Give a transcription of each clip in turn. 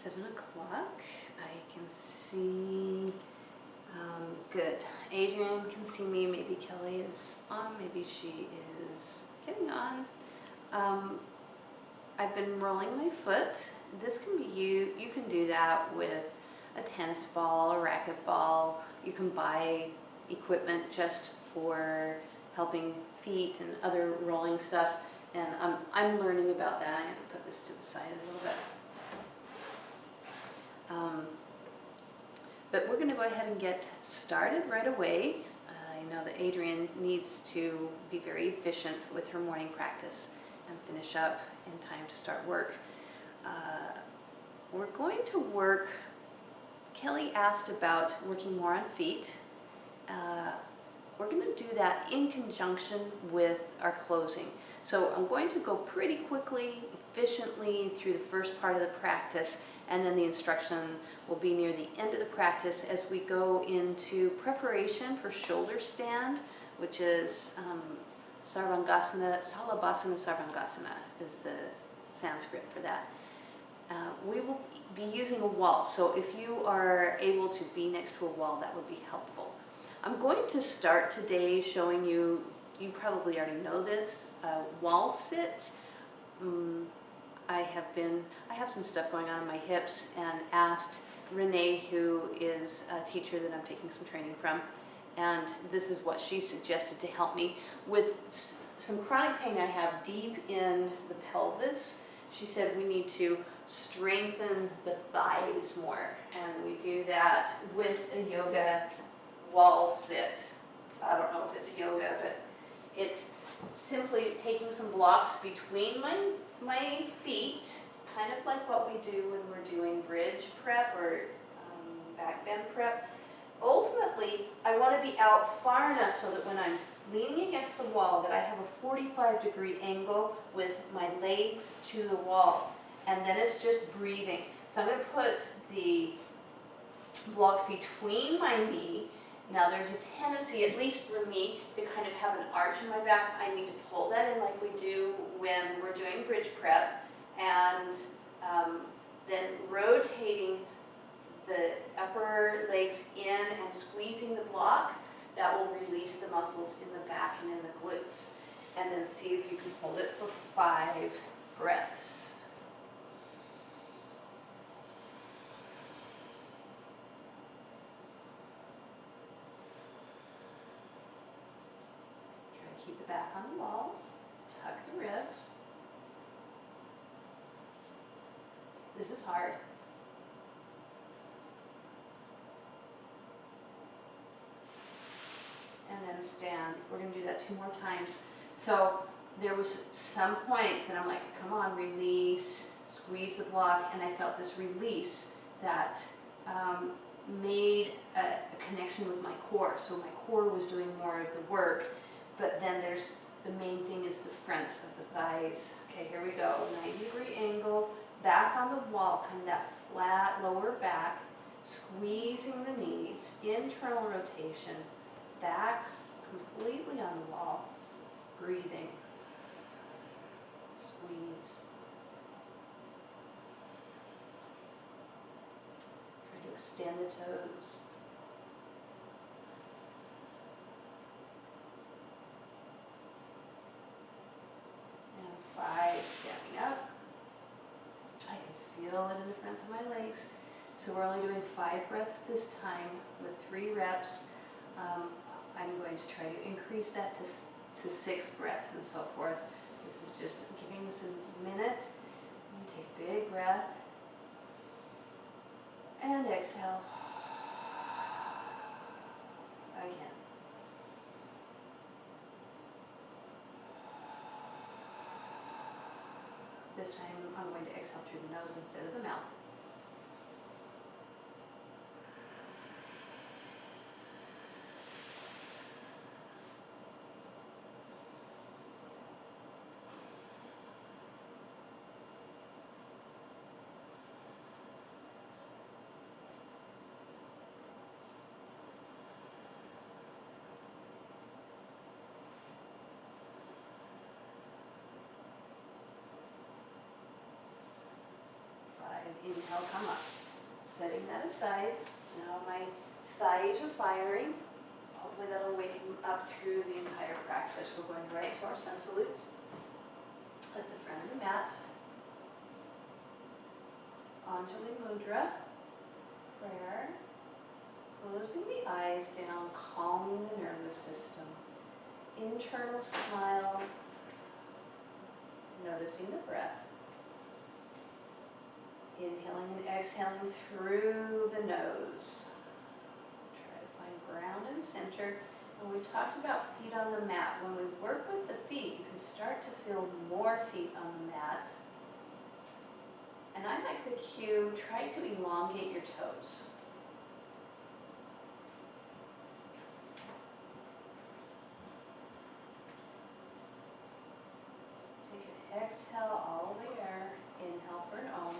7 o'clock. I can see, good. Adrian can see me. Maybe Kelly is on. Maybe she is getting on. I've been rolling my foot. This can be you can do that with a tennis ball, a racquetball. You can buy equipment just for helping feet and other rolling stuff. And I'm learning about that. I'm going to put this to the side a little bit. But we're going to go ahead and get started right away. I know that Adrian needs to be very efficient with her morning practice and finish up in time to start work. We're going to work, Kelly asked about working more on feet. We're going to do that in conjunction with our closing. So I'm going to go pretty quickly, efficiently through the first part of the practice, and then the instruction will be near the end of the practice as we go into preparation for shoulder stand, which is Sarvangasana, Salabhasana Sarvangasana is the Sanskrit for that. We will be using a wall, so if you are able to be next to a wall, that would be helpful. I'm going to start today showing you, you probably already know this, wall sit. I have some stuff going on in my hips and asked Renee, who is a teacher that I'm taking some training from, and this is what she suggested to help me with some chronic pain I have deep in the pelvis. She said we need to strengthen the thighs more, and we do that with a yoga wall sit. I don't know if it's yoga, but it's simply taking some blocks between my feet, kind of like what we do when we're doing bridge prep or back bend prep. Ultimately, I want to be out far enough so that when I'm leaning against the wall that I have a 45-degree angle with my legs to the wall. And then it's just breathing. So I'm going to put the block between my knee. Now there's a tendency, at least for me, to kind of have an arch in my back. I need to pull that in like we do when we're doing bridge prep. And then rotating the upper legs in and squeezing the block. That will release the muscles in the back and in the glutes. And then see if you can hold it for 5 breaths. Keep the back on the wall, tuck the ribs. This is hard. And then stand. We're going to do that 2 more times. So there was some point that I'm like, come on, release, squeeze the block, and I felt this release that made a connection with my core. So my core was doing more of the work. But then there's, the main thing is the fronts of the thighs. Okay, here we go, 90-degree angle, back on the wall, kind of that flat lower back, squeezing the knees, internal rotation, back completely on the wall, breathing, squeeze. Try to extend the toes. And 5, standing up. I can feel it in the fronts of my legs. So we're only doing 5 breaths this time with 3 reps. I'm going to try to increase that to 6 breaths and so forth. This is just giving this a minute. And take a big breath. And exhale. Again. This time I'm going to exhale through the nose instead of the mouth. Inhale. Inhale, come up. Setting that aside. Now my thighs are firing. Hopefully that'll wake them up through the entire practice. We're going right to our sun salutes at the front of the mat. Anjali Mudra, prayer, closing the eyes down, calming the nervous system. Internal smile, noticing the breath. Inhaling and exhaling through the nose. Try to find ground and center. And we talked about feet on the mat. When we work with the feet, you can start to feel more feet on the mat. And I like the cue, try to elongate your toes. Take an exhale, all the air. Inhale for an Om.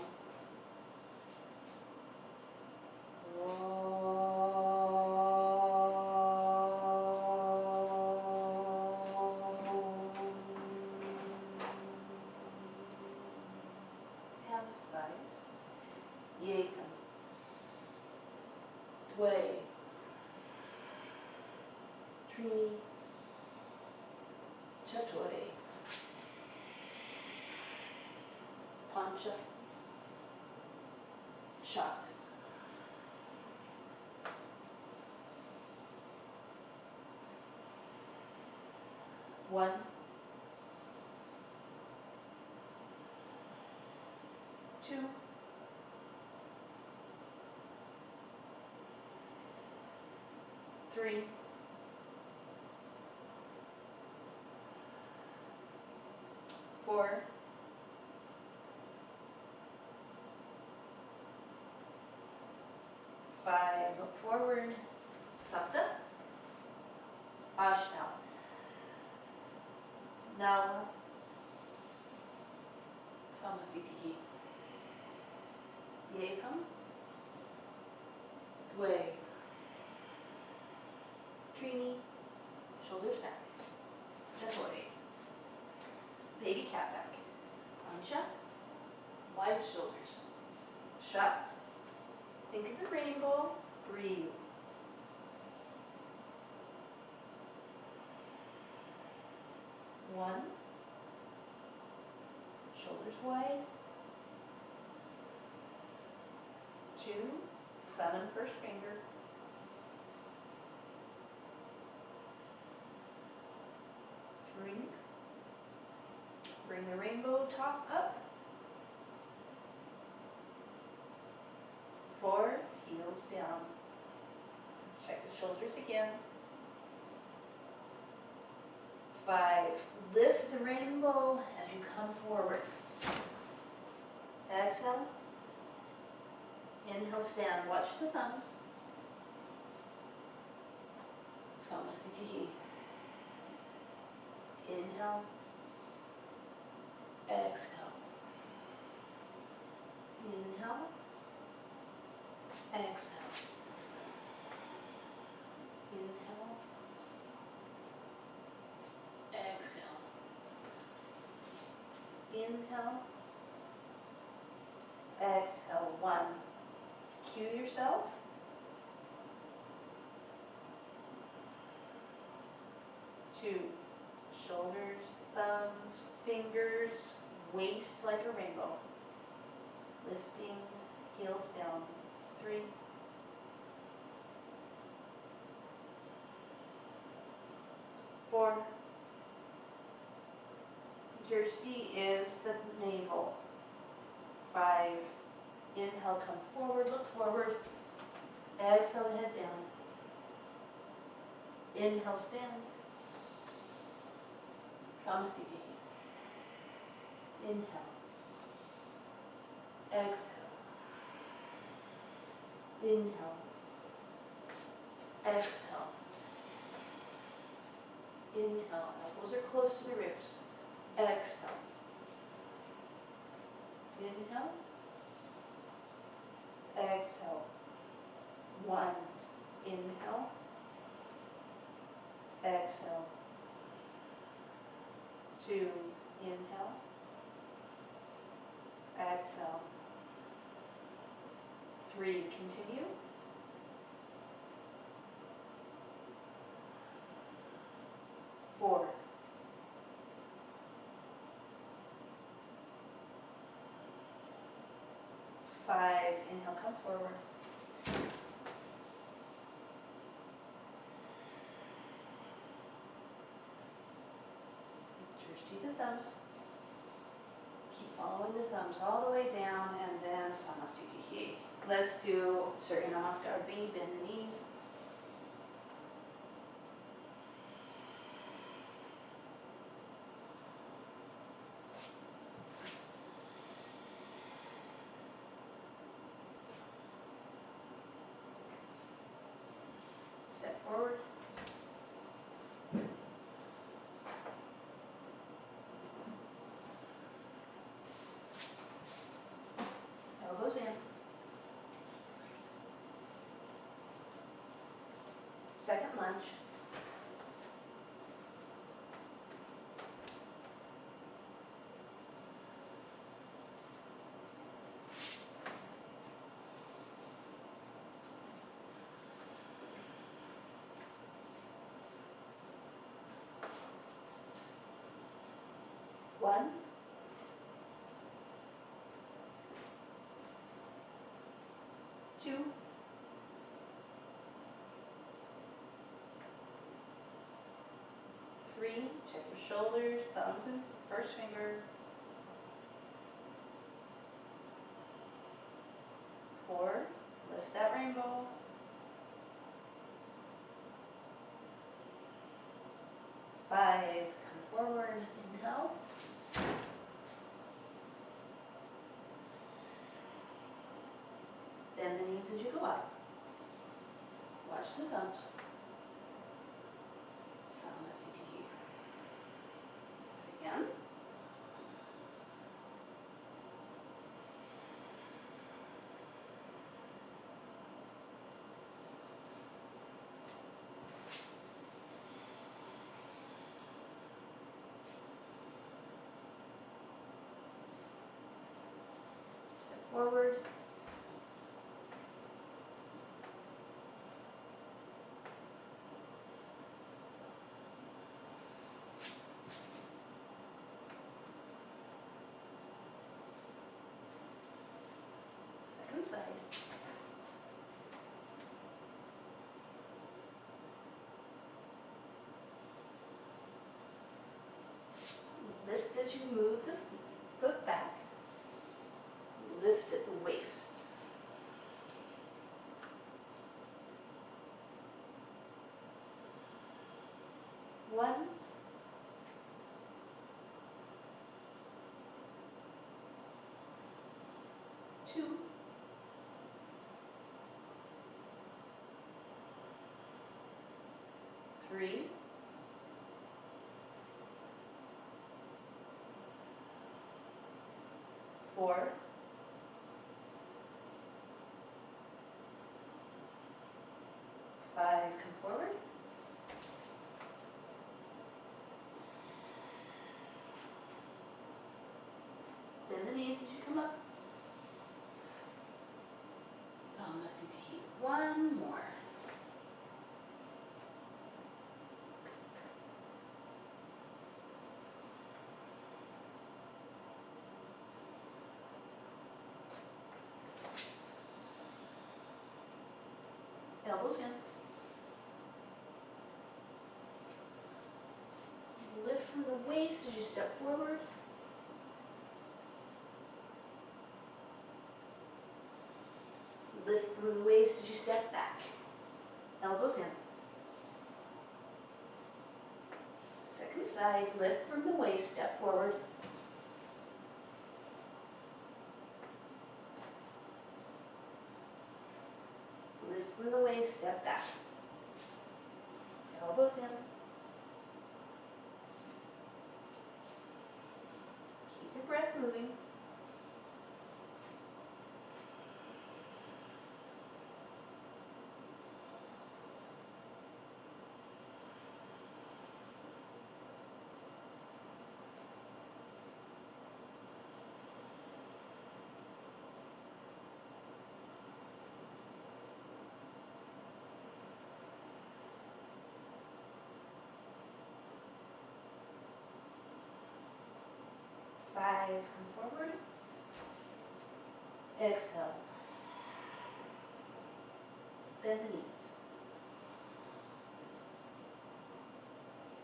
Hands to thighs. Yekam. Dwe. Trini. Chature. Pancha. Shat. One. Two. Three. 4. 5. Look forward. Sapta. Ashtanga. Nava. Samastitihi. Yekam. Dwe. Trini. Shoulders back. Chature. Baby cat back. Pancha. Wide shoulders. Shat. Think of the rainbow. Breathe. One. Shoulders wide. 2. Thumb and first finger. 3. Bring the rainbow top up. 4. Heels down. Check the shoulders again. 5. Lift the rainbow as you come forward. Exhale. Inhale, stand. Watch the thumbs. Samastitihi. Inhale. Exhale. Inhale. Exhale. Inhale. Exhale. Inhale. Exhale. 1. Cue yourself. 2. Shoulders, thumbs, fingers, waist like a rainbow. Lifting, heels down. 3. 4. Drishti is the navel. 5. Inhale, come forward, look forward. Exhale, head down. Inhale, stand. Samastitihi. Inhale. Exhale. Inhale. Exhale. Inhale. Elbows are close to the ribs. Exhale. Inhale. Exhale. 1. Inhale. Exhale. 2. Inhale. Exhale. 3, continue. 4, 5, inhale, come forward. 'The thumbs. Keep following the thumbs all the way down, and then Samastitihi. Let's do Surya Namaskar B, bend the knees. Step forward. Elbows in. Second lunge. One. 2. 3, check your shoulders, thumbs and first finger. 4, lift that rainbow. 5, come forward, inhale. Bend the knees as you go up. Watch the thumbs. Samastitihi. Again. Step forward. Second side. Lift as you move the foot back. Lift at the waist. One. 2. 3. 4. 5, come forward. Bend the knees as you come up. Samastitihi. One more. Elbows in. Lift from the waist as you step forward. Lift from the waist as you step back. Elbows in. Second side, lift from the waist, step forward. Lift from the waist, step back. Elbows in. Keep your breath moving. 5, come forward. Exhale. Bend the knees.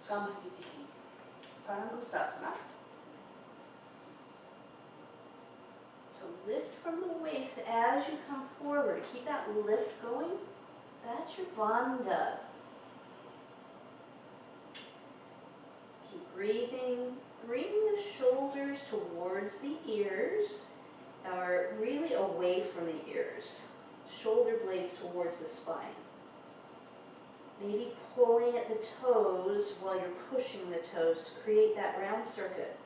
Samastitihi. Parangustasana. So lift from the waist as you come forward. Keep that lift going. That's your bandha. Keep breathing. Bring the shoulders towards the ears, or really away from the ears. Shoulder blades towards the spine. Maybe pulling at the toes while you're pushing the toes to create that round circuit.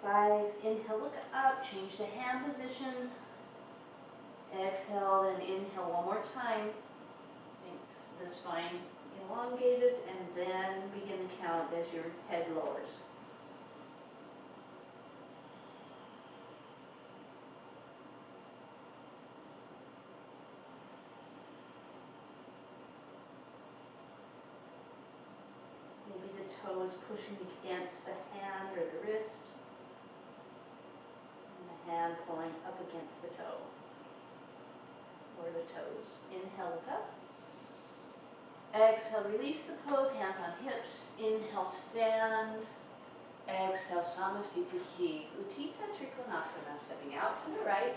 Five, inhale, look up, change the hand position. Exhale, then inhale one more time. Make the spine elongated, and then begin the count as your head lowers. Maybe the toes pushing against the hand or the wrist, and the hand pulling up against the toe or the toes. Inhale, look up. Exhale, release the pose, hands on hips. Inhale, stand. Exhale, Samastitihi. Utthita Trikonasana, stepping out to the right.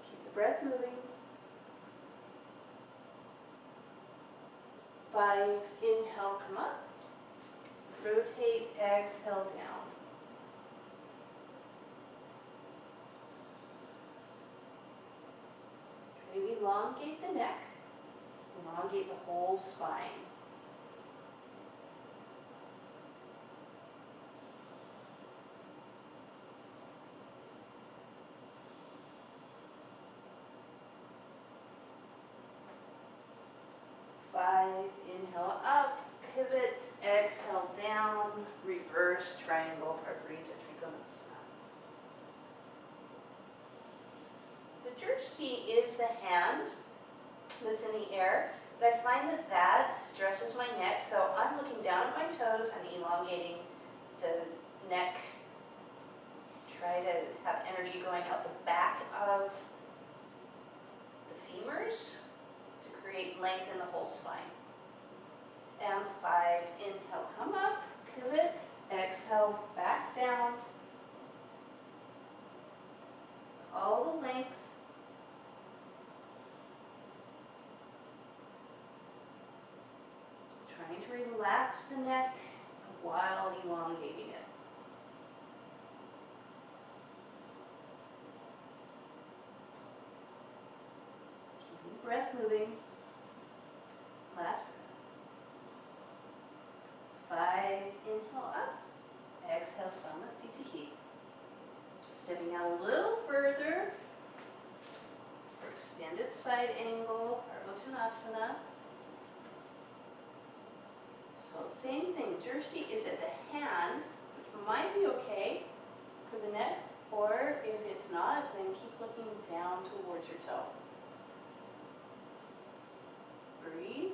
Keep the breath moving. 5, inhale, come up. Rotate, exhale, down. Try to elongate the neck, elongate the whole spine. Inhale up, pivot, exhale down, reverse triangle Parvarita Trikonasana. The drishti is the hand that's in the air, but I find that that stresses my neck, so I'm looking down at my toes and elongating the neck. Try to have energy going out the back of the femurs to create length in the whole spine. And 5, inhale, come up, pivot, exhale, back down. All the length. Trying to relax the neck while elongating it. Keeping the breath moving. Last breath. 5, inhale up, exhale, Samastitihi. Stepping out a little further for extended side angle, Parvottanasana. So same thing, drishti is at the hand, which might be okay for the neck, or if it's not, then keep looking down towards your toe. Breathe.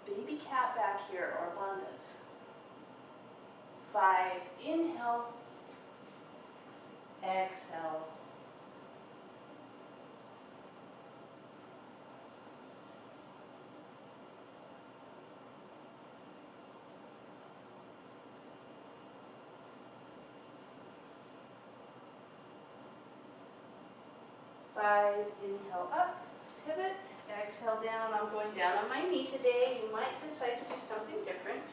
Baby cat back here, or bandhas. 5, inhale, exhale. Inhale up, pivot, exhale down. I'm going down on my knee today. You might decide to do something different.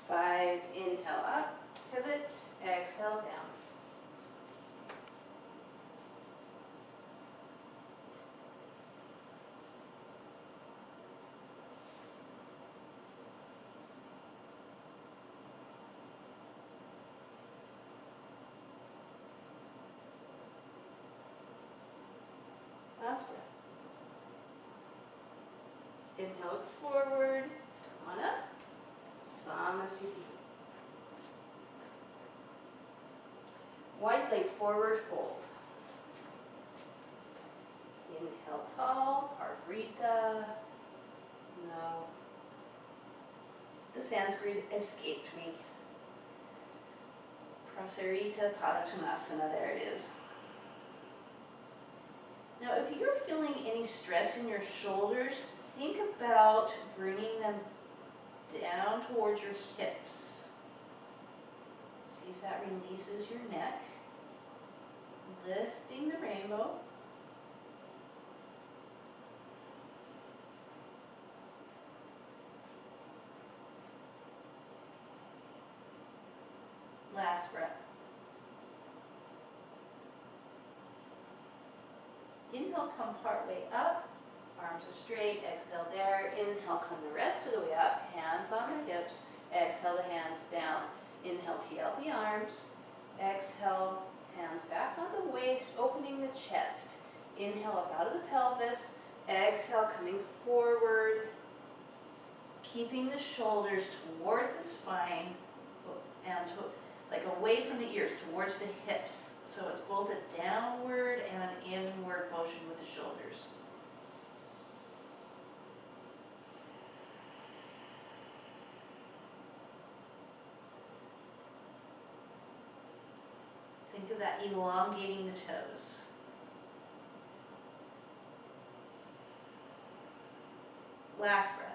Five, inhale up, pivot, exhale down. Last breath. Inhale forward, come on up, Samasthiti. Wide leg forward fold. Inhale tall, Parvrita. No. The Sanskrit escaped me. Prasarita Padottanasana, there it is. Now if you're feeling any stress in your shoulders, think about bringing them down towards your hips. See if that releases your neck. Lifting the rainbow. Last breath. Inhale, come part way up. Arms are straight. Exhale there. Inhale, come the rest of the way up. Hands on the hips. Exhale the hands down. Inhale, tee out the arms. Exhale, hands back on the waist, opening the chest. Inhale up out of the pelvis. Exhale, coming forward. Keeping the shoulders toward the spine and like away from the ears, towards the hips. So it's both a downward and an inward motion with the shoulders. Think of that elongating the toes. Last breath.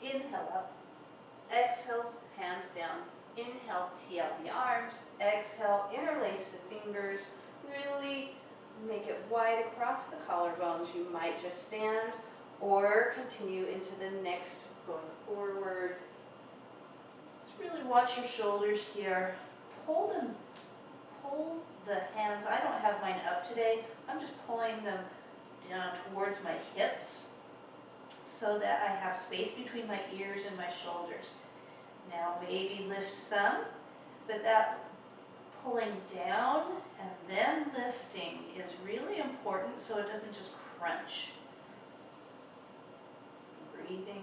Inhale up. Exhale, hands down. Inhale, tee out the arms. Exhale, interlace the fingers. Really make it wide across the collarbones. You might just stand or continue into the next, going forward. Just really watch your shoulders here. Pull the hands. I don't have mine up today. I'm just pulling them down towards my hips so that I have space between my ears and my shoulders. Now maybe lift some, but that pulling down and then lifting is really important so it doesn't just crunch. Breathing.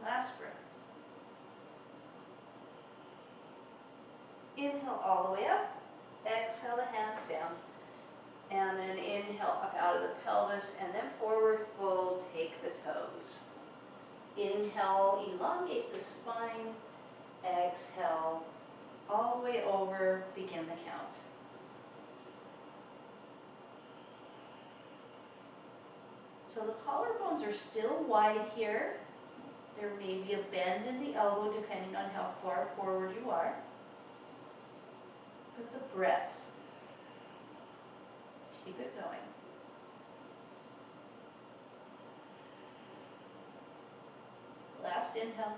Last breath. Inhale all the way up. Exhale the hands down. And then inhale up out of the pelvis and then forward fold, take the toes. Inhale, elongate the spine. Exhale, all the way over, begin the count. So the collarbones are still wide here. There may be a bend in the elbow depending on how far forward you are. But the breath, keep it going. Last inhale.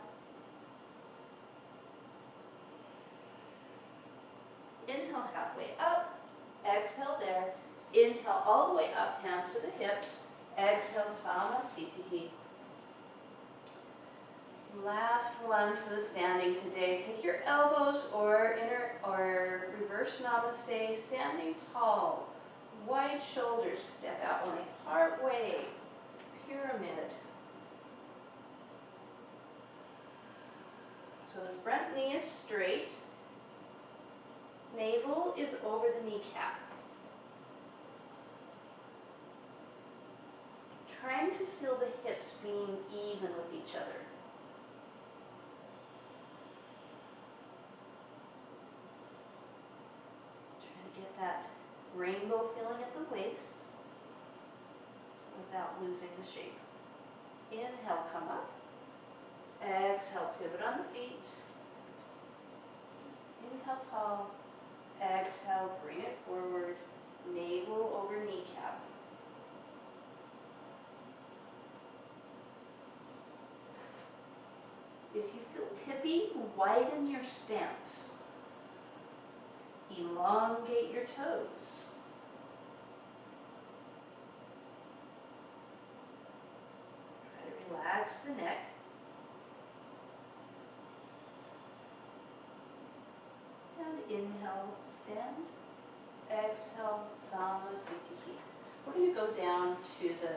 Inhale halfway up. Exhale there. Inhale all the way up, hands to the hips. Exhale, Samasthiti. Last one for the standing today. Take your elbows or reverse namaste, standing tall. Wide shoulders, step out only part way. Pyramid. So the front knee is straight. Navel is over the kneecap. Trying to feel the hips being even with each other. Get that rainbow feeling at the waist without losing the shape. Inhale, come up. Exhale, pivot on the feet. Inhale, tall. Exhale, bring it forward. Navel over kneecap. If you feel tippy, widen your stance. Elongate your toes. relax the neck. And inhale, stand. Exhale, Samasthiti. We're going to go down to the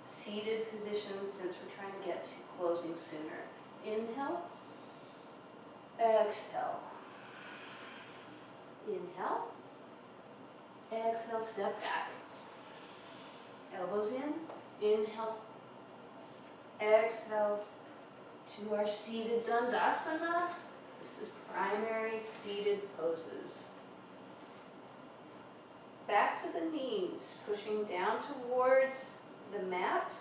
seated position since we're trying to get to closing sooner. Inhale. Exhale. Inhale. Exhale, step back. Elbows in. Inhale. Exhale to our seated Dandasana. This is primary seated poses. Backs of the knees, pushing down towards the mat,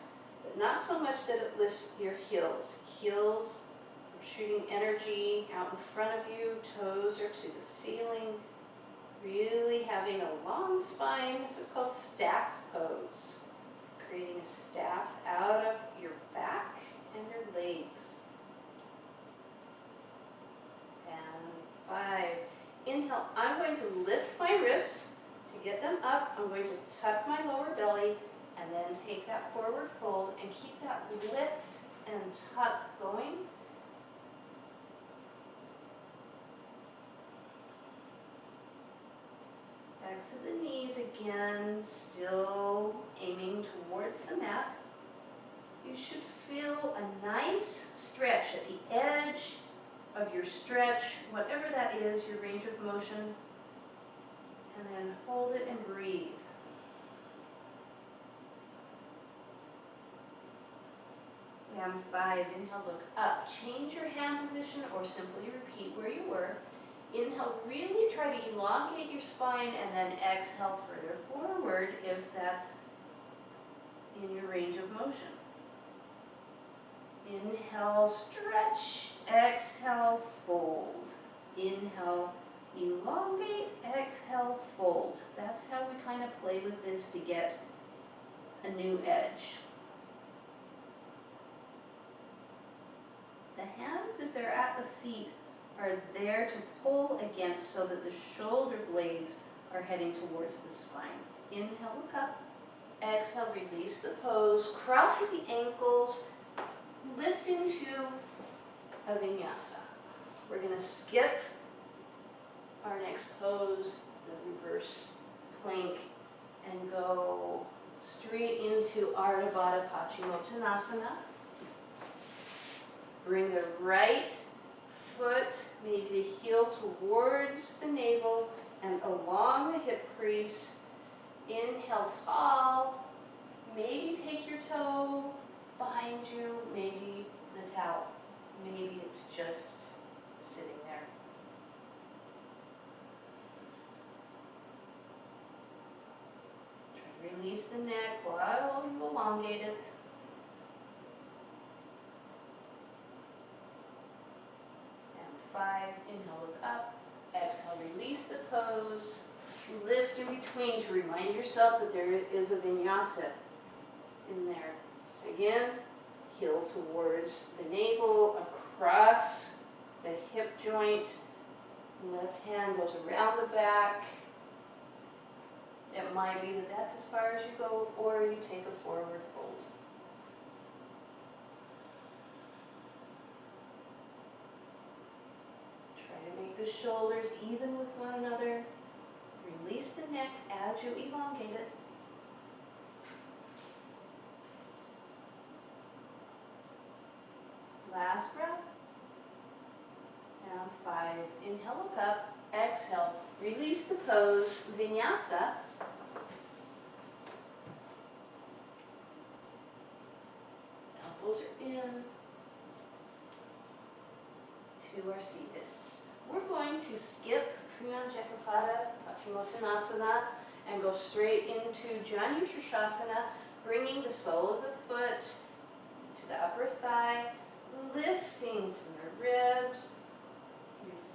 but not so much that it lifts your heels. Heels are shooting energy out in front of you, toes are to the ceiling. Really having a long spine. This is called staff pose. Creating a staff out of your back and your legs. And 5. Inhale, I'm going to lift my ribs. To get them up, I'm going to tuck my lower belly and then take that forward fold and keep that lift and tuck going. Backs of the knees again, still aiming towards the mat. You should feel a nice stretch at the edge of your stretch, whatever that is, your range of motion. And then hold it and breathe. And 5, inhale, look up. Change your hand position or simply repeat where you were. Inhale, really try to elongate your spine and then exhale further forward if that's in your range of motion. Inhale, stretch. Exhale, fold. Inhale, elongate. Exhale, fold. That's how we kind of play with this to get a new edge. The hands, if they're at the feet, are there to pull against so that the shoulder blades are heading towards the spine. Inhale, look up. Exhale, release the pose. Crossing the ankles, lift into a vinyasa. We're going to skip our next pose, the reverse plank, and go straight into Ardha Baddha Paschimottanasana. Bring the right foot, maybe the heel towards the navel and along the hip crease. Inhale, tall. Maybe take your toe behind you, maybe the towel. Maybe it's just sitting there. Try to release the neck while you elongate it. And 5, inhale, look up. Exhale, release the pose. Lift in between to remind yourself that there is a vinyasa in there. Again, heel towards the navel, across the hip joint. Left hand goes around the back. It might be that that's as far as you go, or you take a forward fold. Try to make the shoulders even with one another. Release the neck as you elongate it. Last breath. And 5, inhale, look up. Exhale, release the pose, vinyasa. Elbows are in. To our seated. We're going to skip Trianjakapada, Paschimottanasana, and go straight into Janushirshasana, bringing the sole of the foot to the upper thigh, lifting from the ribs.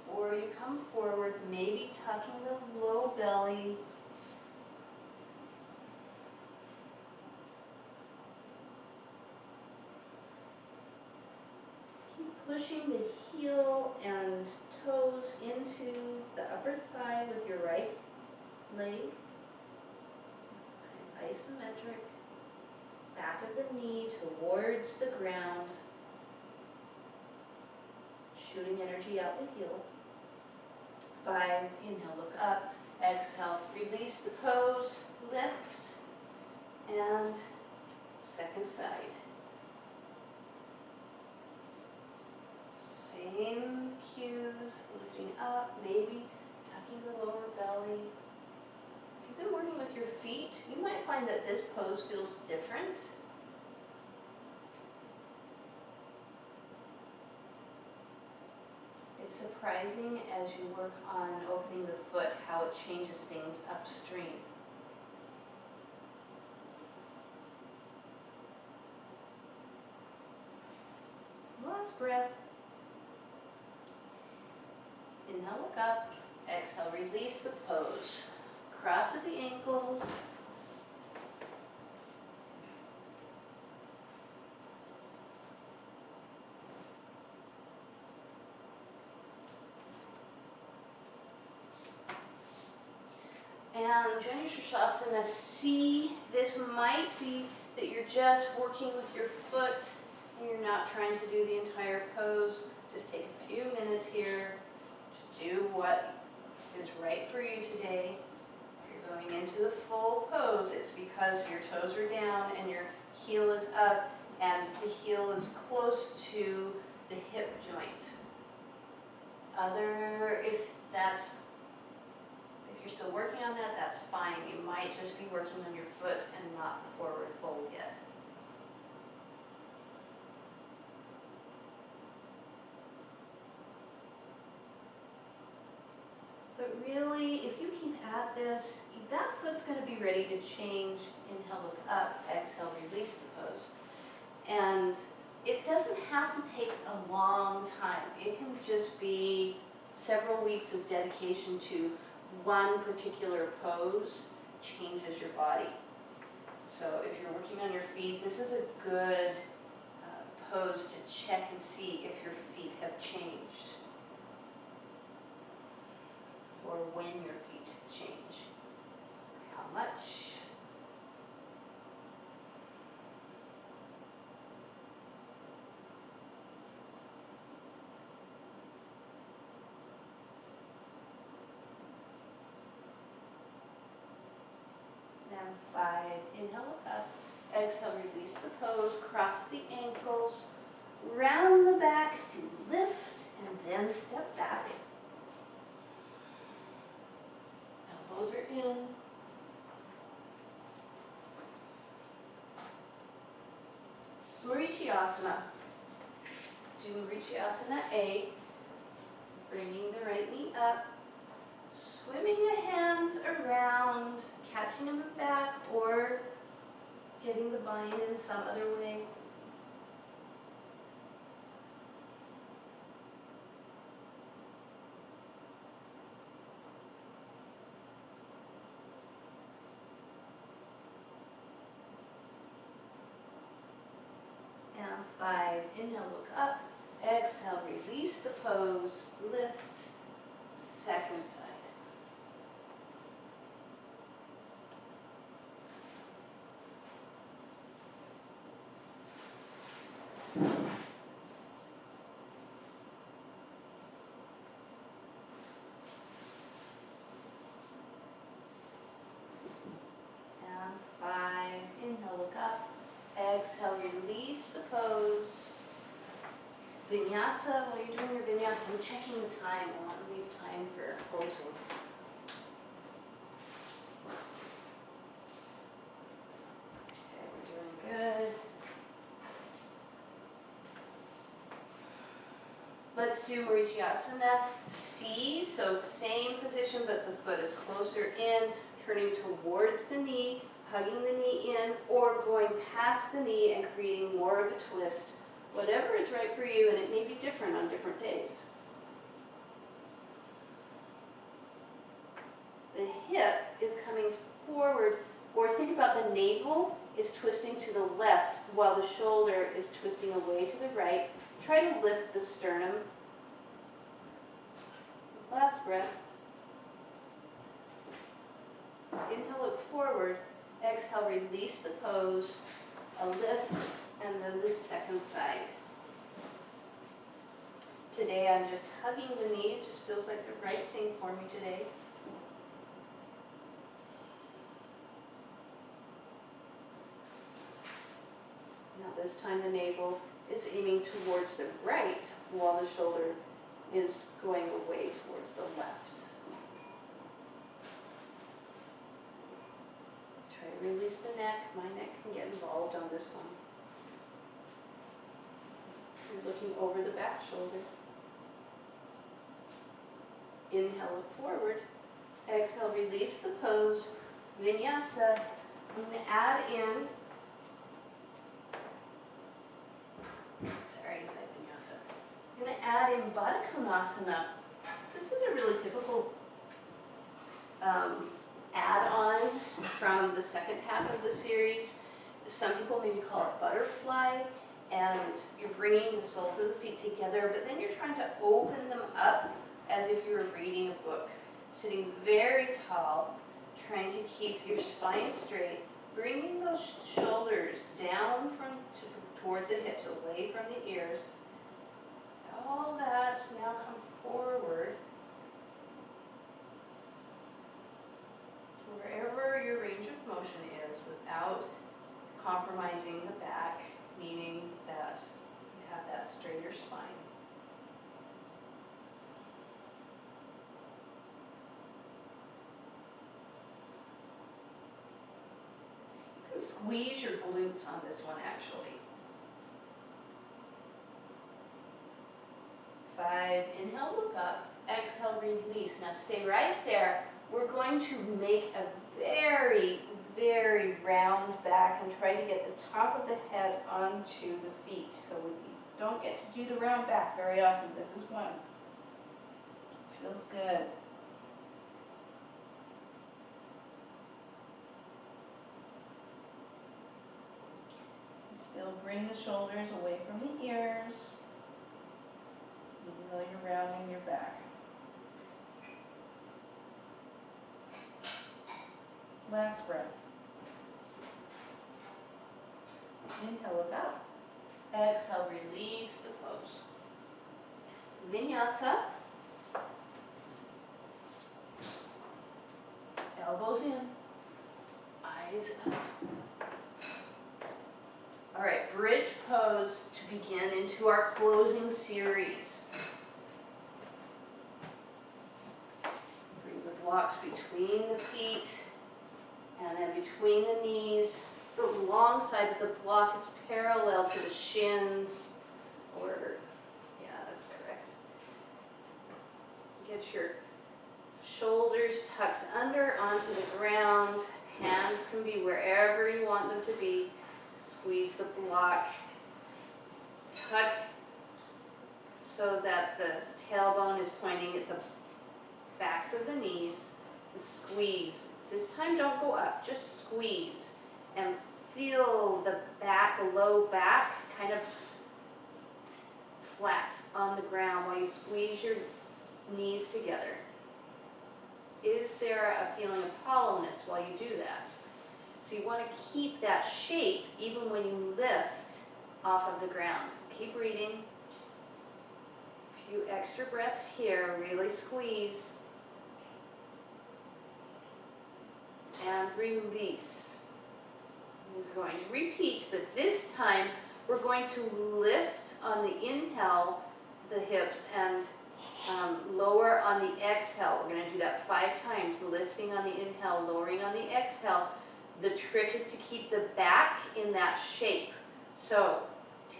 Before you come forward, maybe tucking the low belly. Keep pushing the heel and toes into the upper thigh with your right leg. Isometric. Back of the knee towards the ground. shooting energy out the heel. 5, inhale, look up. Exhale, release the pose, lift, and second side. Same cues, lifting up, maybe tucking the lower belly. If you've been working with your feet, you might find that this pose feels different. It's surprising as you work on opening the foot how it changes things upstream. Last breath. Inhale, look up. Exhale, release the pose. Cross at the ankles. And Jani Shastasana, see, this might be that you're just working with your foot and you're not trying to do the entire pose. Just take a few minutes here to do what is right for you today. If you're going into the full pose, it's because your toes are down and your heel is up and the heel is close to the hip joint. If you're still working on that, that's fine. You might just be working on your foot and not the forward fold yet. But really, if you keep at this, that foot's going to be ready to change. Inhale, look up. Exhale, release the pose. And it doesn't have to take a long time. It can just be several weeks of dedication to one particular pose changes your body. So if you're working on your feet, this is a good pose to check and see if your feet have changed or when your feet change. How much? And 5, inhale, look up. Exhale, release the pose, cross the ankles, round the back to lift, and then step back. Elbows are in. Murichyasana. Let's do Murichyasana A. Bringing the right knee up, swimming the hands around, catching them back, or getting the bind in some other way. And 5, inhale, look up. Exhale, release the pose, lift, second side. And 5, inhale, look up. Exhale, release the pose. Vinyasa, while you're doing your vinyasa, I'm checking the time. I want to leave time for closing. Okay, we're doing good. Let's do Murichyasana C, so same position, but the foot is closer in, turning towards the knee, hugging the knee in, or going past the knee and creating more of a twist. Whatever is right for you, and it may be different on different days. The hip is coming forward, or think about the navel is twisting to the left while the shoulder is twisting away to the right. Try to lift the sternum. Last breath. Inhale, look forward. Exhale, release the pose. A lift, and then the second side. Today I'm just hugging the knee. It just feels like the right thing for me today. Now this time the navel is aiming towards the right while the shoulder is going away towards the left. Try to release the neck. My neck can get involved on this one. You're looking over the back shoulder. Inhale, look forward. Exhale, release the pose. Vinyasa. I'm going to add in. Sorry, is that vinyasa? I'm going to add in Baddha Konasana. This is a really typical add-on from the second half of the series. Some people maybe call it butterfly, and you're bringing the soles of the feet together, but then you're trying to open them up as if you were reading a book. Sitting very tall, trying to keep your spine straight, bringing those shoulders down towards the hips, away from the ears. All that now come forward. Wherever your range of motion is without compromising the back, meaning that you have that straighter spine. You can squeeze your glutes on this one actually. 5, inhale, look up, exhale, release. Now stay right there. We're going to make a very, very round back and try to get the top of the head onto the feet. So we don't get to do the round back very often. This is one. Feels good. Still bring the shoulders away from the ears, even though you're rounding your back. Last breath. Inhale, look up. Exhale, release the pose. Vinyasa. Elbows in. Eyes up. All right, bridge pose to begin into our closing series. Bring the blocks between the feet and then between the knees. The long side of the block is parallel to the shins, or, yeah, that's correct. Get your shoulders tucked under onto the ground. Hands can be wherever you want them to be. Squeeze the block. Tuck so that the tailbone is pointing at the backs of the knees. And squeeze. This time don't go up, just squeeze. And feel the back, the low back, kind of flat on the ground while you squeeze your knees together. Is there a feeling of hollowness while you do that? So you want to keep that shape even when you lift off of the ground. Keep breathing. A few extra breaths here. Really squeeze. And release. We're going to repeat, but this time we're going to lift on the inhale the hips and lower on the exhale. We're going to do that 5 times. Lifting on the inhale, lowering on the exhale. The trick is to keep the back in that shape. So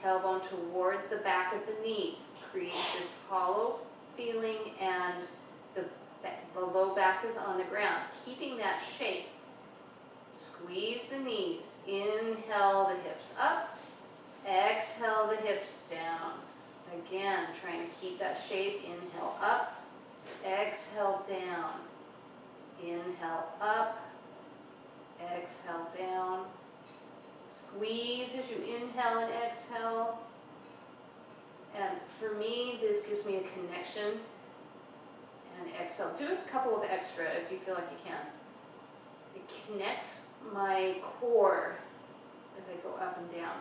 tailbone towards the back of the knees. Create this hollow feeling and the low back is on the ground. Keeping that shape. Squeeze the knees. Inhale the hips up. Exhale the hips down. Again, trying to keep that shape. Inhale up. Exhale down. Inhale up. Exhale down. Squeeze as you inhale and exhale. And for me, this gives me a connection. And exhale. Do a couple of extra if you feel like you can. It connects my core as I go up and down.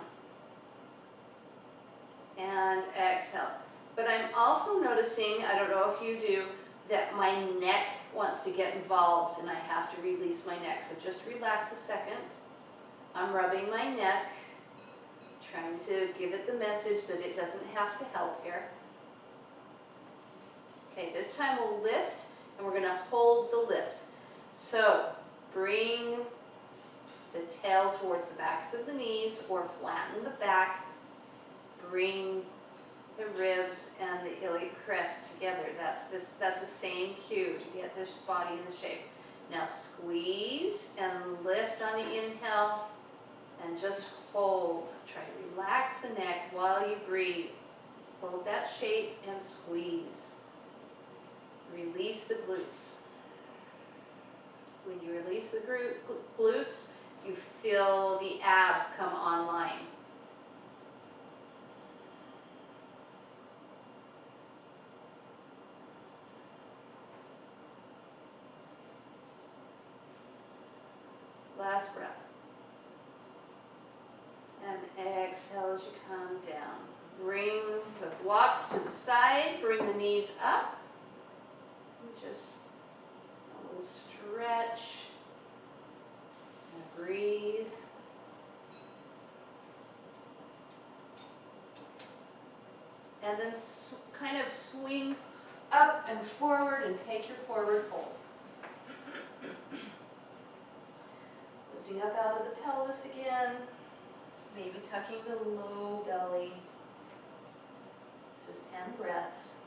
And exhale. But I'm also noticing, I don't know if you do, that my neck wants to get involved and I have to release my neck. So just relax a second. I'm rubbing my neck, trying to give it the message that it doesn't have to help here. Okay, this time we'll lift and we're going to hold the lift. So bring the tail towards the backs of the knees or flatten the back. Bring the ribs and the iliac crest together. That's the same cue to get this body in the shape. Now squeeze and lift on the inhale and just hold. Try to relax the neck while you breathe. Hold that shape and squeeze. Release the glutes. When you release the glutes, you feel the abs come online. Last breath. And exhale as you come down. Bring the blocks to the side, bring the knees up. And just a little stretch. And breathe. And then kind of swing up and forward and take your forward fold. Lifting up out of the pelvis again, maybe tucking the low belly. This is 10 breaths.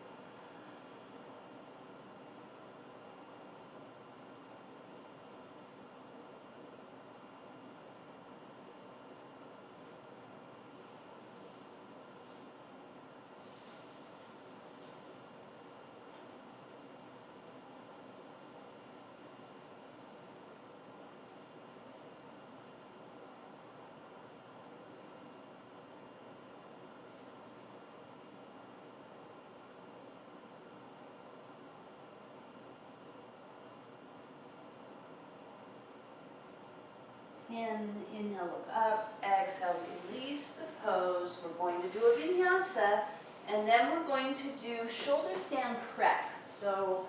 And inhale, look up, exhale, release the pose. We're going to do a vinyasa, and then we're going to do shoulder stand prep. So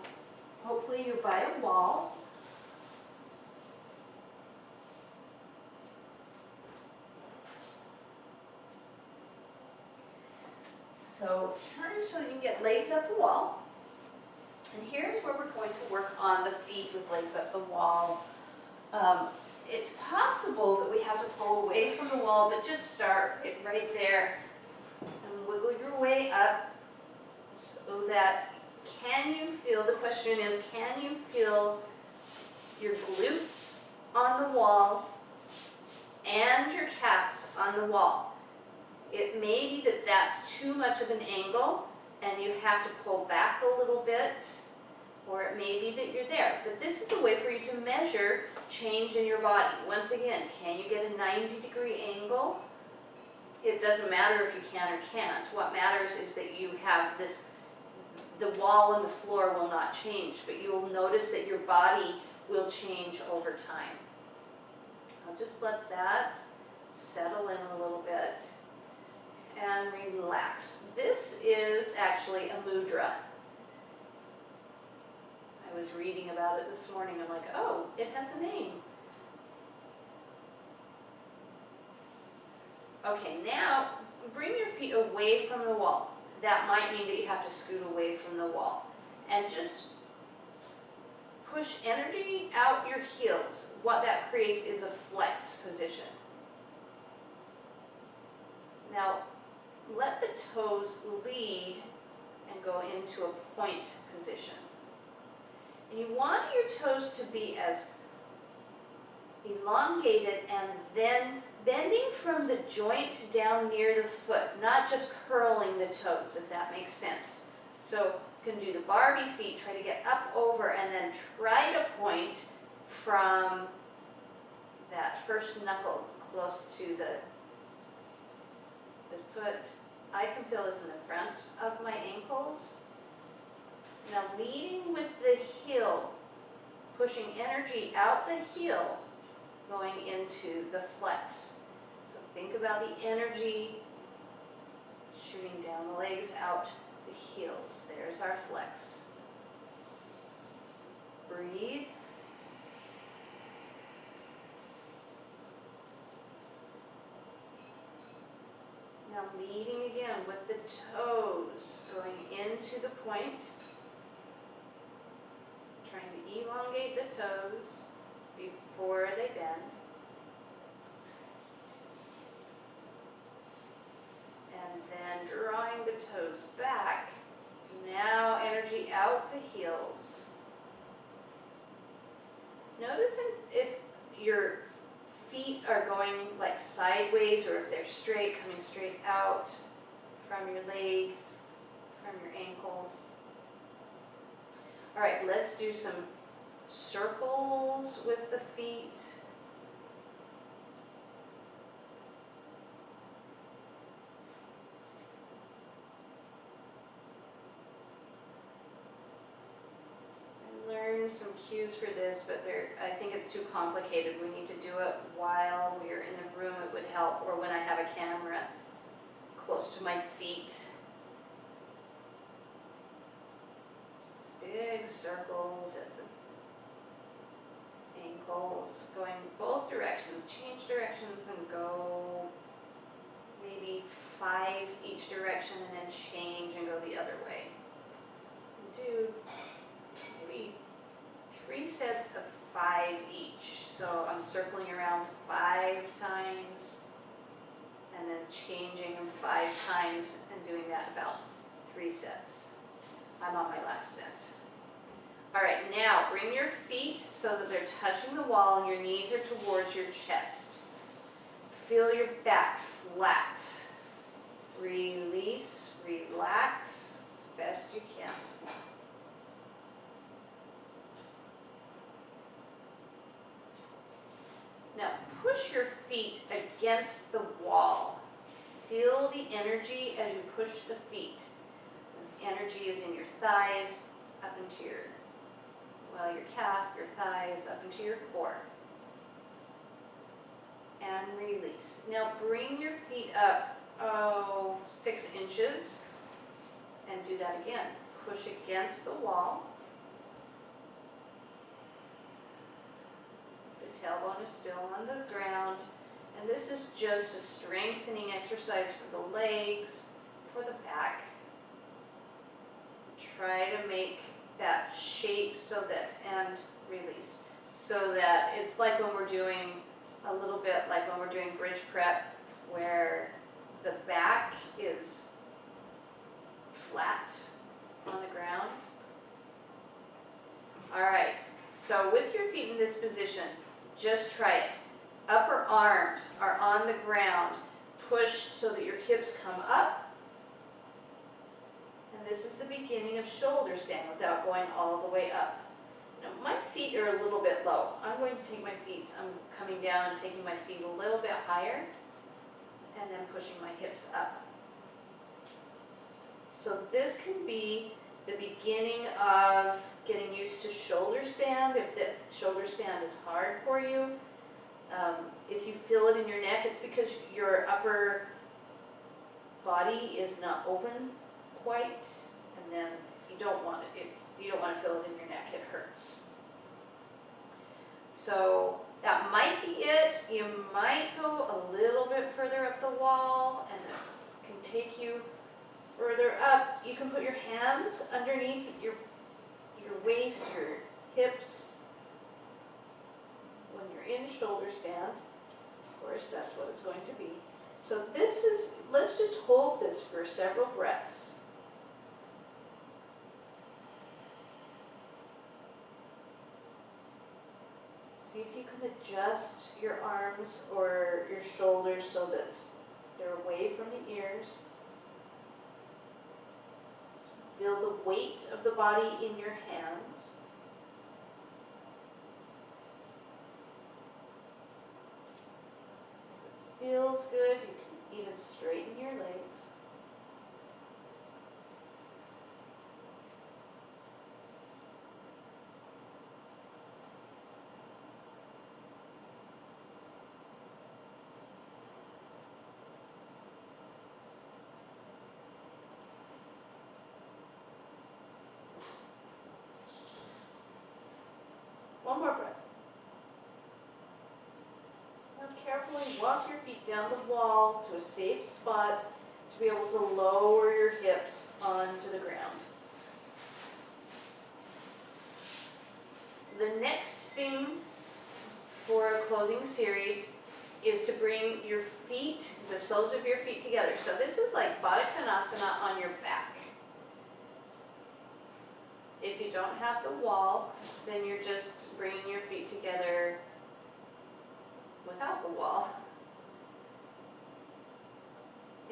hopefully you're by a wall. So turn so you can get legs up the wall. And here's where we're going to work on the feet with legs up the wall. It's possible that we have to pull away from the wall, but just start it right there and wiggle your way up so that the question is, can you feel your glutes on the wall and your calves on the wall? It may be that that's too much of an angle and you have to pull back a little bit, or it may be that you're there. But this is a way for you to measure change in your body. Once again, can you get a 90-degree angle? It doesn't matter if you can or can't. What matters is that you have this, the wall and the floor will not change, but you will notice that your body will change over time. I'll just let that settle in a little bit and relax. This is actually a mudra. I was reading about it this morning. I'm like, oh, it has a name. Okay, now bring your feet away from the wall. That might mean that you have to scoot away from the wall. And just push energy out your heels. What that creates is a flex position. Now, let the toes lead and go into a point position. And you want your toes to be as elongated and then bending from the joint down near the foot, not just curling the toes, if that makes sense. So you can do the Barbie feet, try to get up over and then try to point from that first knuckle close to the foot. I can feel this in the front of my ankles. Now leading with the heel, pushing energy out the heel, going into the flex. So think about the energy shooting down the legs out the heels. There's our flex. Breathe. Now leading again with the toes going into the point. Trying to elongate the toes before they bend. And then drawing the toes back. Now energy out the heels. Notice if your feet are going like sideways or if they're straight, coming straight out from your legs, from your ankles. All right, let's do some circles with the feet. Learn some cues for this, but I think it's too complicated. We need to do it while we're in the room. It would help, or when I have a camera close to my feet. Big circles at the ankles, going both directions. Change directions and go maybe 5 each direction and then change and go the other way. Do maybe 3 sets of 5 each. So I'm circling around 5 times and then changing them 5 times and doing that about 3 sets. I'm on my last set. All right, now bring your feet so that they're touching the wall and your knees are towards your chest. Feel your back flat. Release, relax as best you can. Now push your feet against the wall. Feel the energy as you push the feet. The energy is in your thighs, up into your calf, your thighs, up into your core. And release. Now bring your feet up, 6 inches, and do that again. Push against the wall. The tailbone is still on the ground. And this is just a strengthening exercise for the legs, for the back. Try to make that shape so that, and release, so that it's like when we're doing a little bit like when we're doing bridge prep, where the back is flat on the ground. All right, so with your feet in this position, just try it. Upper arms are on the ground. Push so that your hips come up. And this is the beginning of shoulder stand without going all the way up. Now my feet are a little bit low. I'm going to take my feet, I'm coming down and taking my feet a little bit higher and then pushing my hips up. So this can be the beginning of getting used to shoulder stand. If the shoulder stand is hard for you, if you feel it in your neck, it's because your upper body is not open quite, and then you don't want it. You don't want to feel it in your neck. It hurts. So that might be it. You might go a little bit further up the wall, and it can take you further up. You can put your hands underneath your waist, your hips, when you're in shoulder stand. Of course, that's what it's going to be. So this is, let's just hold this for several breaths. See if you can adjust your arms or your shoulders so that they're away from the ears. Feel the weight of the body in your hands. If it feels good, you can even straighten your legs. carefully walk your feet down the wall to a safe spot to be able to lower your hips onto the ground. The next thing for a closing series is to bring your feet, the soles of your feet together. So this is like Baddha Konasana on your back. If you don't have the wall, then you're just bringing your feet together without the wall.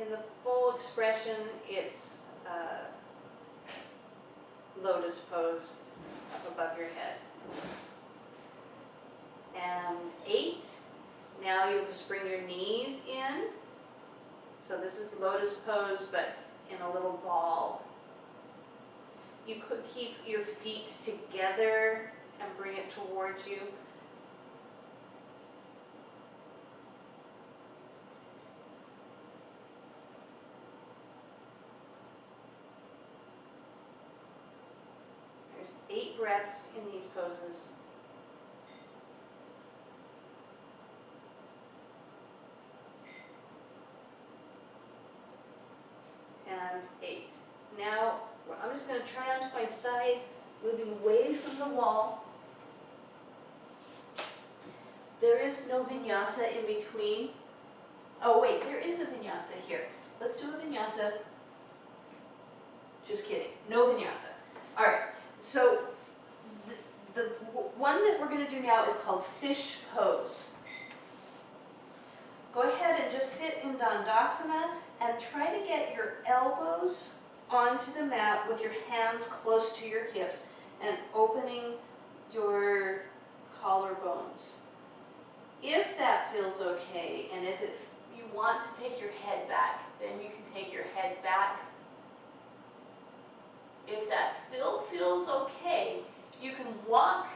In the full expression, it's lotus pose up above your head. And 8, now you'll just bring your knees in. So this is lotus pose, but in a little ball. You could keep your feet together and bring it towards you. There's 8 breaths in these poses. And 8. Now, I'm just going to turn onto my side, moving away from the wall. There is no vinyasa in between. Oh wait, there is a vinyasa here. Let's do a vinyasa. Just kidding, no vinyasa. All right, so the one that we're going to do now is called fish pose. Go ahead and just sit in Dandasana and try to get your elbows onto the mat with your hands close to your hips and opening your collarbones. If that feels okay, and if you want to take your head back, then you can take your head back. If that still feels okay, you can walk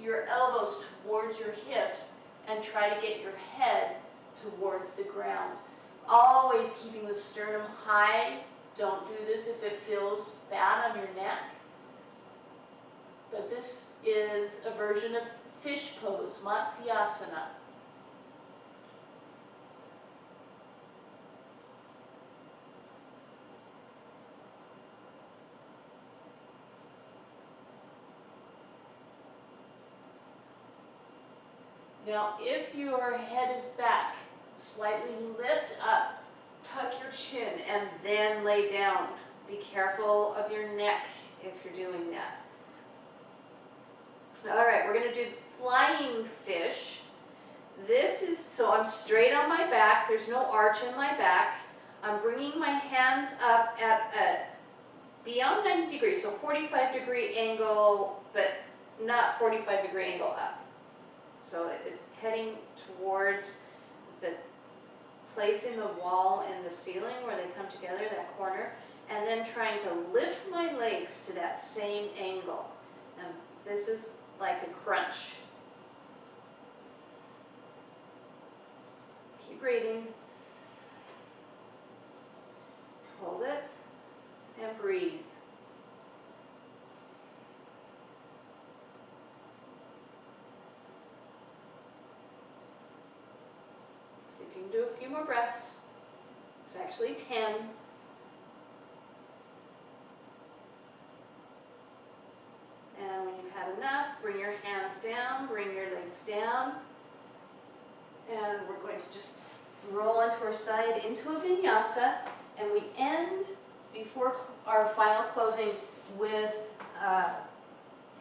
your elbows towards your hips and try to get your head towards the ground. Always keeping the sternum high. Don't do this if it feels bad on your neck. But this is a version of fish pose, Matsyasana. Now, if your head is back, slightly lift up, tuck your chin, and then lay down. Be careful of your neck if you're doing that. All right, we're going to do flying fish. This is, so I'm straight on my back. There's no arch in my back. I'm bringing my hands up at a beyond 90 degrees, so 45-degree angle, but not 45-degree angle up. So it's heading towards the place in the wall and the ceiling where they come together, that corner, and then trying to lift my legs to that same angle. And this is like a crunch. Keep breathing. Hold it and breathe. See if you can do a few more breaths. It's actually 10. And when you've had enough, bring your hands down, bring your legs down. And we're going to just roll onto our side into a vinyasa. And we end before our final closing with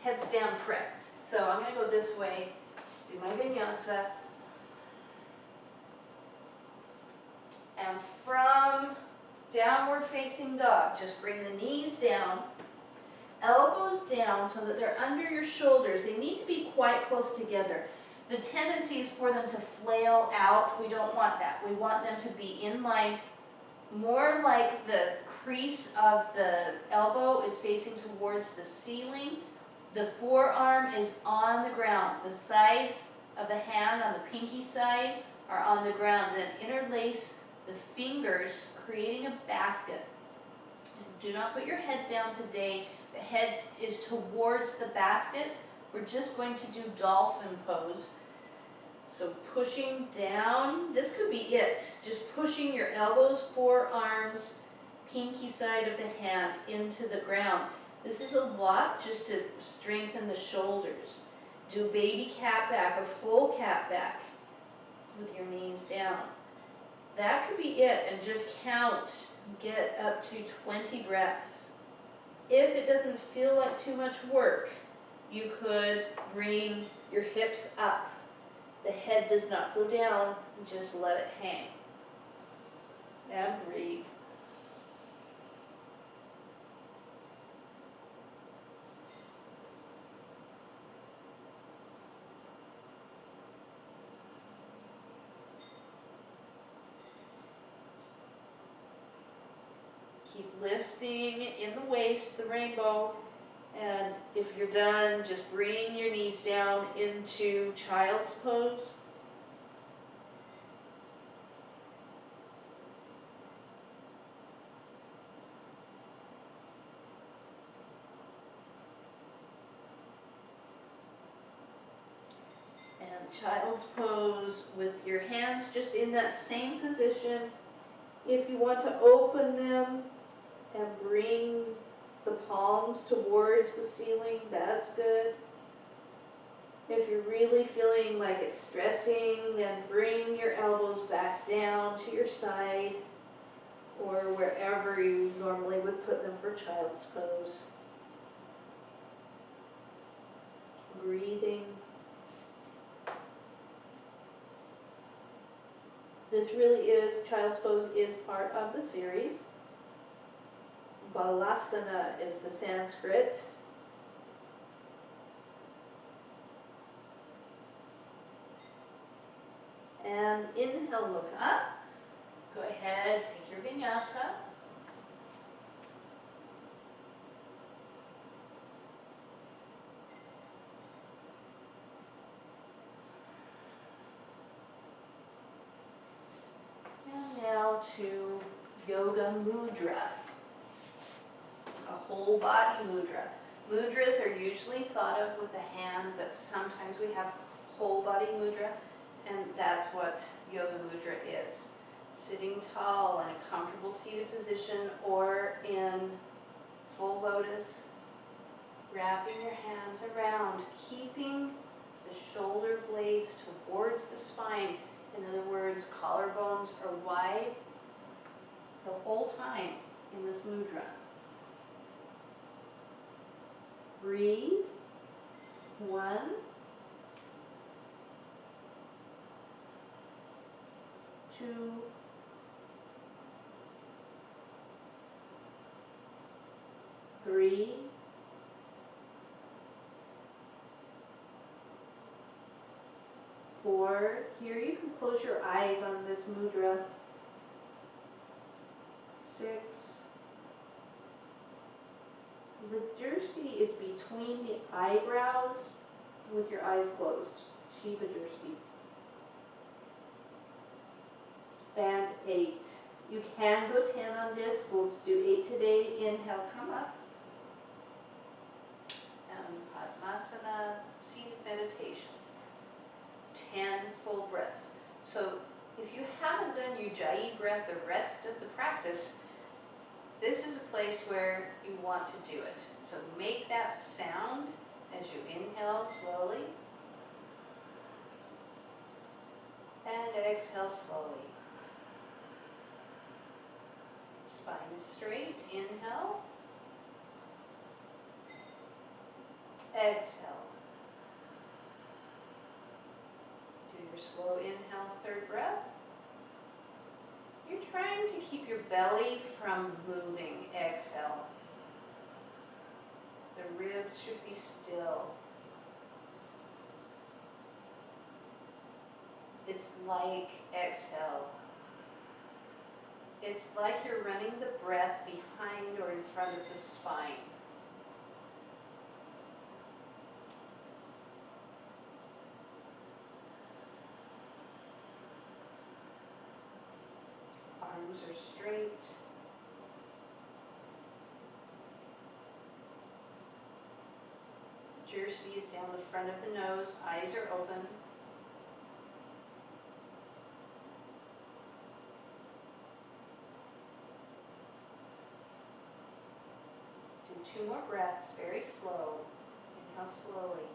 headstand prep. So I'm going to go this way, do my vinyasa. And from downward facing dog, just bring the knees down, elbows down so that they're under your shoulders. They need to be quite close together. The tendency is for them to flail out. We don't want that. We want them to be in line, more like the crease of the elbow is facing towards the ceiling. The forearm is on the ground. The sides of the hand on the pinky side are on the ground. Then interlace the fingers, creating a basket. Do not put your head down today. The head is towards the basket. We're just going to do dolphin pose. So pushing down, this could be it. Just pushing your elbows, forearms, pinky side of the hand into the ground. This is a lot just to strengthen the shoulders. Do baby cat back or full cat back with your knees down. That could be it, and just count, get up to 20 breaths. If it doesn't feel like too much work, you could bring your hips up. The head does not go down, just let it hang. And breathe. Keep lifting in the waist, the rainbow. And if you're done, just bring your knees down into child's pose. And child's pose with your hands just in that same position. If you want to open them and bring the palms towards the ceiling, that's good. If you're really feeling like it's stressing, then bring your elbows back down to your side or wherever you normally would put them for child's pose. Breathing. This really is, child's pose is part of the series. Balasana is the Sanskrit. And inhale, look up. Go ahead, take your vinyasa. And now to Yoga Mudra, a whole body mudra. Mudras are usually thought of with the hand, but sometimes we have whole body mudra, and that's what Yoga Mudra is. Sitting tall in a comfortable seated position or in full lotus, wrapping your hands around, keeping the shoulder blades towards the spine. In other words, collarbones are wide the whole time in this mudra. Breathe. 1, 2, 3, 4. Here you can close your eyes on this mudra. 6. The drishti is between the eyebrows with your eyes closed. Shiva drishti. And 8. You can go 10 on this. We'll do 8 today. Inhale, come up. And Padmasana, seated meditation. 10 full breaths. So if you haven't done Ujjayi breath the rest of the practice, this is a place where you want to do it. So make that sound as you inhale slowly. And exhale slowly. Spine is straight. Inhale. Exhale. Do your slow inhale, third breath. You're trying to keep your belly from moving. Exhale. The ribs should be still. It's like exhale. It's like you're running the breath behind or in front of the spine. Arms are straight. Drishti is down the front of the nose. Eyes are open. 2 more breaths, very slow. Inhale slowly.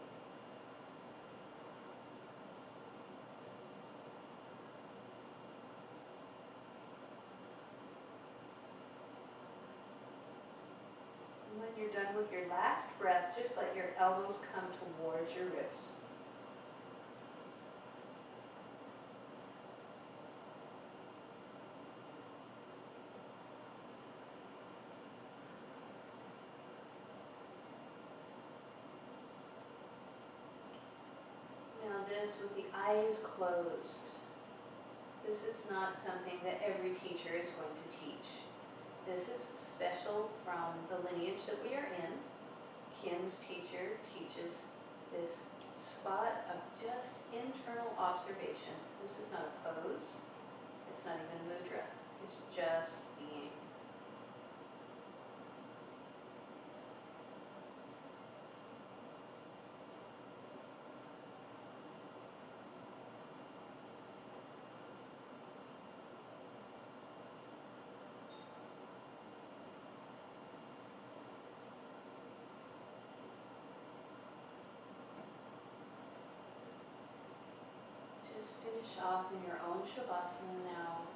And when you're done with your last breath, just let your elbows come towards your ribs. Now this with the eyes closed. This is not something that every teacher is going to teach. This is special from the lineage that we are in. Kim's teacher teaches this spot of just internal observation. This is not a pose. It's not even a mudra. It's just being. Just finish off in your own Shavasana now.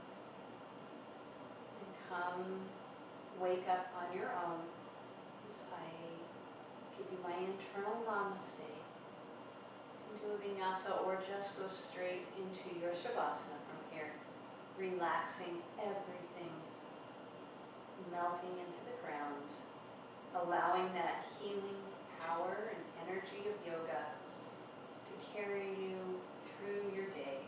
And come, wake up on your own as I give you my internal namaste. You can do a vinyasa or just go straight into your Shavasana from here. Relaxing everything, melting into the ground, allowing that healing power and energy of yoga to carry you through your day.